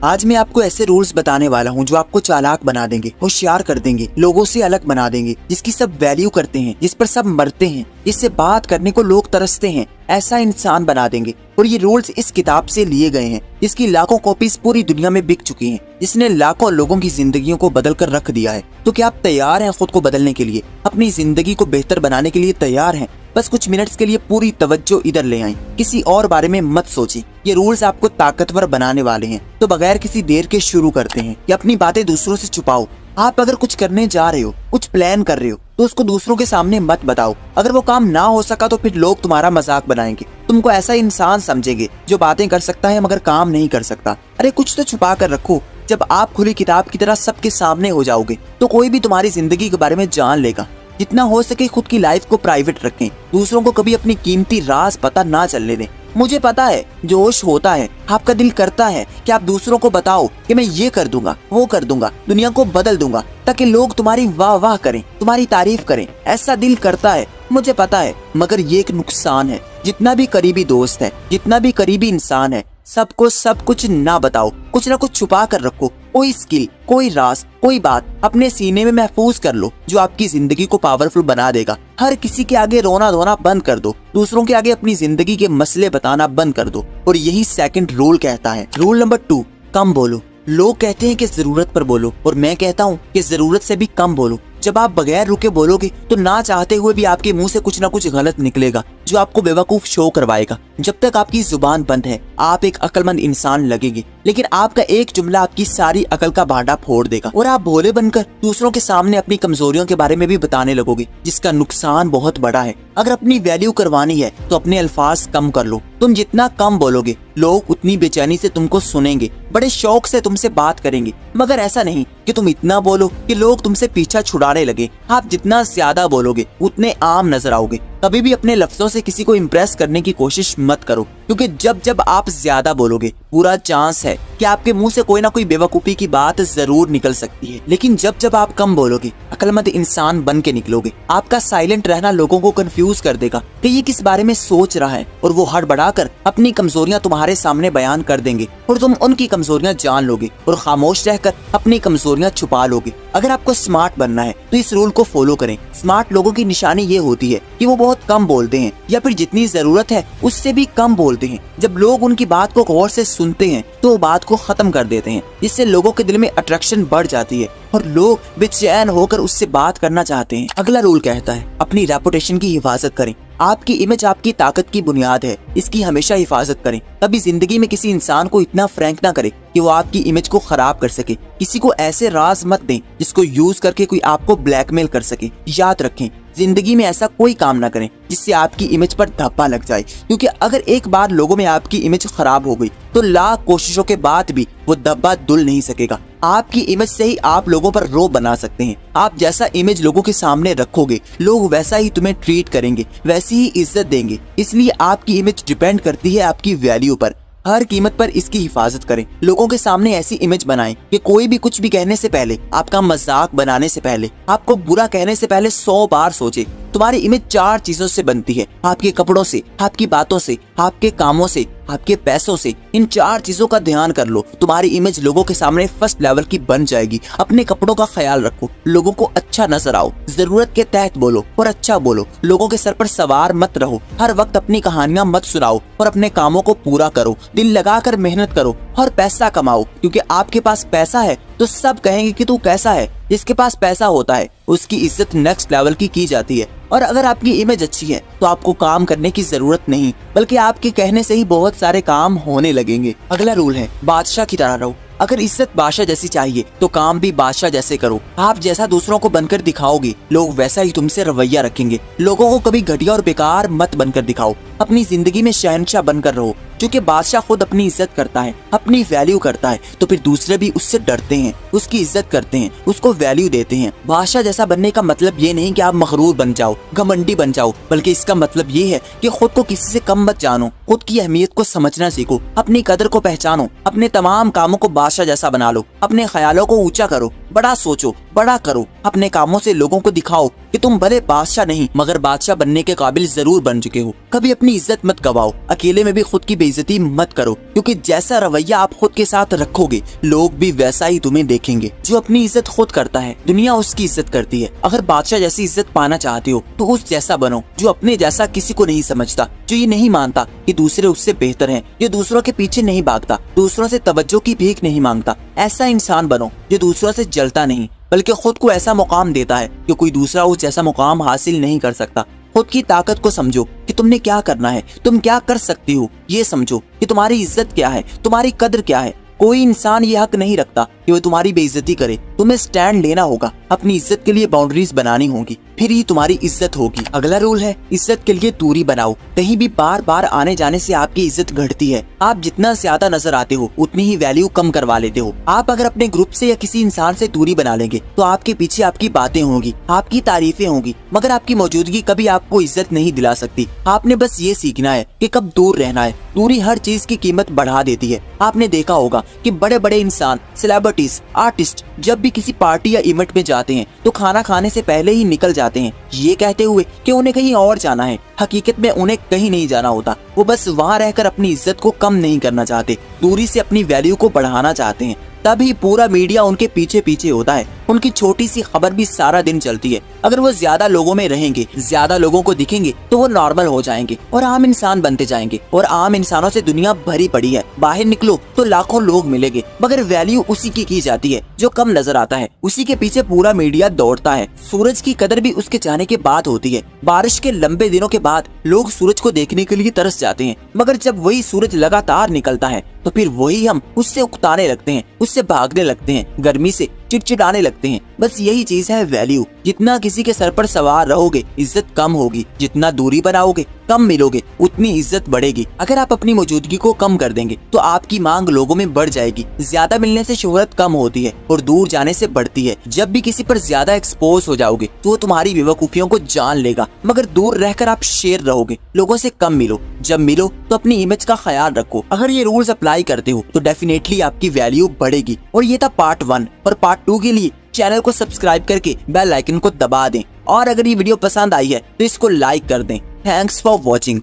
आज मैं आपको ऐसे रूल्स बताने वाला हूँ जो आपको चालाक बना देंगे, होशियार कर देंगे, लोगों से अलग बना देंगे, जिसकी सब वैल्यू करते हैं, जिस पर सब मरते हैं, जिससे बात करने को लोग तरसते हैं, ऐसा इंसान बना देंगे। और ये रूल्स इस किताब से लिए गए हैं, जिसकी लाखों कॉपीज पूरी दुनिया में बिक चुकी हैं, जिसने लाखों लोगों की जिंदगियों को बदल कर रख दिया है। तो क्या आप तैयार हैं खुद को बदलने के लिए, अपनी जिंदगी को बेहतर बनाने के लिए तैयार हैं? बस कुछ मिनट्स के लिए पूरी तवज्जो इधर ले आएं, किसी और बारे में मत सोचिए। ये रूल्स आपको ताकतवर बनाने वाले हैं। तो बगैर किसी देर के शुरू करते हैं कि अपनी बातें दूसरों से छुपाओ। आप अगर कुछ करने जा रहे हो, कुछ प्लान कर रहे हो, तो उसको दूसरों के सामने मत बताओ। अगर वो काम ना हो सका तो फिर लोग तुम्हारा मजाक बनाएंगे, तुमको ऐसा इंसान समझेंगे जो बातें कर सकता है मगर काम नहीं कर सकता। अरे कुछ तो छुपा कर रखो। जब आप खुली किताब की तरह सबके सामने हो जाओगे तो कोई भी तुम्हारी जिंदगी के बारे में जान लेगा। जितना हो सके खुद की लाइफ को प्राइवेट रखें, दूसरों को कभी अपनी कीमती राज पता ना चलने दें। मुझे पता है जोश होता है, आपका दिल करता है कि आप दूसरों को बताओ कि मैं ये कर दूंगा, वो कर दूंगा, दुनिया को बदल दूंगा, ताकि लोग तुम्हारी वाह वाह करें, तुम्हारी तारीफ करें। ऐसा दिल करता है, मुझे पता है, मगर ये एक नुकसान है। जितना भी करीबी दोस्त है, जितना भी करीबी इंसान है, सबको सब कुछ ना बताओ, कुछ ना कुछ छुपा कर रखो। कोई स्किल, कोई राज, कोई बात अपने सीने में महफूज कर लो जो आपकी जिंदगी को पावरफुल बना देगा। हर किसी के आगे रोना धोना बंद कर दो, दूसरों के आगे अपनी जिंदगी के मसले बताना बंद कर दो। और यही सेकंड रूल कहता है। रूल नंबर 2, कम बोलो। लोग कहते हैं कि जरूरत पर बोलो, और मैं कहता हूँ कि जरूरत से भी कम बोलो। जब आप बगैर रुके बोलोगे तो ना चाहते हुए भी आपके मुंह से कुछ ना कुछ गलत निकलेगा जो आपको बेवकूफ शो करवाएगा। जब तक आपकी जुबान बंद है आप एक अक्लमंद इंसान लगेंगे, लेकिन आपका एक जुमला आपकी सारी अकल का भांडा फोड़ देगा और आप भोले बनकर दूसरों के सामने अपनी कमजोरियों के बारे में भी बताने लगोगे, जिसका नुकसान बहुत बड़ा है। अगर अपनी वैल्यू करवानी है तो अपने अल्फाज कम कर लो। तुम जितना कम बोलोगे लोग उतनी बेचैनी से तुमको सुनेंगे, बड़े शौक से तुमसे बात करेंगे। मगर ऐसा नहीं कि तुम इतना बोलो कि लोग तुमसे पीछा छुड़ाने लगे। आप जितना ज्यादा बोलोगे उतने आम नजर आओगे। कभी भी अपने लफ्जों से किसी को इम्प्रेस करने की कोशिश मत करो, क्योंकि जब जब आप ज्यादा बोलोगे पूरा चांस है कि आपके मुंह से कोई ना कोई बेवकूफी की बात जरूर निकल सकती है। लेकिन जब जब आप कम बोलोगे अक्लमंद इंसान बन के निकलोगे। आपका साइलेंट रहना लोगों को कंफ्यूज कर देगा कि ये किस बारे में सोच रहा है, और वो हड़बड़ाकर अपनी कमजोरियां तुम्हारे सामने बयान कर देंगे और तुम उनकी कमजोरियां जान लोगे और खामोश रहकर अपनी कमजोरियां छुपा लोगे। अगर आपको स्मार्ट बनना है तो इस रूल को फॉलो करें। स्मार्ट लोगों की निशानी ये होती है कि वो बहुत कम बोलते हैं, या फिर जितनी जरूरत है उससे भी कम बोलते हैं। जब लोग उनकी बात को गौर से सुनते हैं तो वो बात को खत्म कर देते हैं, जिससे लोगों के दिल में अट्रैक्शन बढ़ जाती है और लोग बेचैन होकर उससे बात करना चाहते हैं। अगला रूल कहता है अपनी रेपुटेशन की हिफाजत करें। आपकी इमेज आपकी ताकत की बुनियाद है, इसकी हमेशा हिफाजत करें। कभी जिंदगी में किसी इंसान को इतना फ्रैंक ना करें कि वो आपकी इमेज को खराब कर सके। किसी को ऐसे राज मत दें जिसको यूज करके कोई आपको ब्लैकमेल कर सके। याद रखें, जिंदगी में ऐसा कोई काम ना करें जिससे आपकी इमेज पर धब्बा लग जाए, क्योंकि अगर एक बार लोगों में आपकी इमेज खराब हो गई तो लाख कोशिशों के बाद भी वो धब्बा धुल नहीं सकेगा। आपकी इमेज से ही आप लोगों पर रोब बना सकते हैं। आप जैसा इमेज लोगों के सामने रखोगे लोग वैसा ही तुम्हें ट्रीट करेंगे, वैसी ही इज्जत देंगे। इसलिए आपकी इमेज डिपेंड करती है आपकी वैल्यू पर। हर कीमत पर इसकी हिफाजत करें। लोगों के सामने ऐसी इमेज बनाएं कि कोई भी कुछ भी कहने से पहले, आपका मजाक बनाने से पहले, आपको बुरा कहने से पहले 100 बार सोचे। तुम्हारी इमेज 4 चीजों से बनती है, आपके कपड़ों से, आपकी बातों से, आपके कामों से, आपके पैसों से। इन 4 चीजों का ध्यान कर लो, तुम्हारी इमेज लोगों के सामने फर्स्ट लेवल की बन जाएगी। अपने कपड़ों का ख्याल रखो, लोगों को अच्छा नजर आओ, जरूरत के तहत बोलो और अच्छा बोलो। लोगों के सर पर सवार मत रहो, हर वक्त अपनी कहानियां मत सुनाओ और अपने कामों को पूरा करो। दिल लगाकर मेहनत करो और पैसा कमाओ, क्योंकि आपके पास पैसा है तो सब कहेंगे कि तू कैसा है। जिसके पास पैसा होता है उसकी इज्जत नेक्स्ट लेवल की जाती है। और अगर आपकी इमेज अच्छी है तो आपको काम करने की जरूरत नहीं, बल्कि आपके कहने से ही बहुत सारे काम होने लगेंगे। अगला रूल है बादशाह की तरह रहो। अगर इज्जत बादशाह जैसी चाहिए तो काम भी बादशाह जैसे करो। आप जैसा दूसरों को बनकर दिखाओगे लोग वैसा ही तुमसे रवैया रखेंगे। लोगों को कभी घटिया और बेकार मत बनकर दिखाओ, अपनी जिंदगी में शहंशाह बनकर रहो। क्योंकि बादशाह खुद अपनी इज्जत करता है, अपनी वैल्यू करता है, तो फिर दूसरे भी उससे डरते हैं, उसकी इज्जत करते हैं, उसको वैल्यू देते हैं। बादशाह जैसा बनने का मतलब ये नहीं कि आप मगरूर बन जाओ, घमंडी बन जाओ, बल्कि इसका मतलब ये है कि खुद को किसी से कम मत जानो, खुद की अहमियत को समझना सीखो, अपनी कदर को पहचानो, अपने तमाम कामों को बादशाह जैसा बना लो, अपने ख्यालों को ऊंचा करो, बड़ा सोचो, बड़ा करो, अपने कामों से लोगों को दिखाओ कि तुम भले बादशाह नहीं मगर बादशाह बनने के काबिल जरूर बन चुके हो। कभी अपनी इज्जत मत गवाओ, अकेले में भी खुद की बेइज्जती मत करो, क्योंकि जैसा रवैया आप खुद के साथ रखोगे लोग भी वैसा ही तुम्हें देखेंगे। जो अपनी इज्जत खुद करता है दुनिया उसकी इज्जत करती है। अगर बादशाह जैसी इज्जत पाना चाहते हो तो उस जैसा बनो जो अपने जैसा किसी को नहीं समझता, जो ये नहीं मानता कि दूसरे उससे बेहतर हैं, जो दूसरों के पीछे नहीं भागता, दूसरों से तवज्जो की भीख नहीं मांगता। ऐसा इंसान बनो जो दूसरों से जलता नहीं बल्कि खुद को ऐसा मुकाम देता है कि कोई दूसरा उस जैसा मुकाम हासिल नहीं कर सकता। खुद की ताकत को समझो कि तुमने क्या करना है, तुम क्या कर सकती हो। ये समझो कि तुम्हारी इज्जत क्या है, तुम्हारी कदर क्या है। कोई इंसान ये हक नहीं रखता कि वो तुम्हारी बेइज्जती करे। तुम्हें स्टैंड लेना होगा, अपनी इज्जत के लिए बाउंड्रीज बनानी होगी, फिर ही तुम्हारी इज्जत होगी। अगला रूल है इज्जत के लिए दूरी बनाओ। कहीं भी बार बार आने जाने से आपकी इज्जत घटती है। आप जितना ज्यादा नजर आते हो उतनी ही वैल्यू कम करवा लेते हो। आप अगर अपने ग्रुप से या किसी इंसान से दूरी बना लेंगे तो आपके पीछे आपकी बातें होंगी, आपकी तारीफें होंगी, मगर आपकी मौजूदगी कभी आपको इज्जत नहीं दिला सकती। आपने बस ये सीखना है कि कब दूर रहना है। दूरी हर चीज की कीमत बढ़ा देती है। आपने देखा होगा कि बड़े बड़े इंसान, सेलिब्रिटीज, आर्टिस्ट जब भी किसी पार्टी या इवेंट में जाते हैं तो खाना खाने से पहले ही निकल जाते हैं, ये कहते हुए कि उन्हें कहीं और जाना है। हकीकत में उन्हें कहीं नहीं जाना होता, वो बस वहाँ रहकर अपनी इज्जत को कम नहीं करना चाहते, दूरी से अपनी वैल्यू को बढ़ाना चाहते हैं। तभी पूरा मीडिया उनके पीछे पीछे होता है। उनकी छोटी सी खबर भी सारा दिन चलती है। अगर वो ज्यादा लोगों में रहेंगे, ज्यादा लोगों को दिखेंगे तो वो नॉर्मल हो जाएंगे और आम इंसान बनते जाएंगे। और आम इंसानों से दुनिया भरी पड़ी है। बाहर निकलो तो लाखों लोग मिलेंगे, मगर वैल्यू उसी की जाती है जो कम नजर आता है। उसी के पीछे पूरा मीडिया दौड़ता है। सूरज की कदर भी उसके जाने के बाद होती है। बारिश के लंबे दिनों के बाद लोग सूरज को देखने के लिए तरस जाते हैं, मगर जब वही सूरज लगातार निकलता है तो फिर वही हम उससे उकताने लगते हैं, उससे भागने लगते हैं, गर्मी से चिड़चिड़ाने लगते हैं। बस यही चीज है वैल्यू। जितना किसी के सर पर सवार रहोगे इज्जत कम होगी, जितना दूरी बनाओगे कम मिलोगे उतनी इज्जत बढ़ेगी। अगर आप अपनी मौजूदगी को कम कर देंगे तो आपकी मांग लोगों में बढ़ जाएगी। ज्यादा मिलने से शोहरत कम होती है और दूर जाने से बढ़ती है। जब भी किसी पर ज्यादा एक्सपोज हो जाओगे तो वो तुम्हारी बेवकूफियों को जान लेगा, मगर दूर रहकर आप शेर रहोगे। लोगों से कम मिलो, जब मिलो तो अपनी इमेज का ख्याल रखो। अगर ये रूल्स अप्लाई करते हो तो डेफिनेटली आपकी वैल्यू बढ़ेगी। और ये था पार्ट 1। और पार्ट 2 के लिए चैनल को सब्सक्राइब करके बेल आइकन को दबा दें। और अगर ये वीडियो पसंद आई है तो इसको लाइक कर दें। Thanks for watching.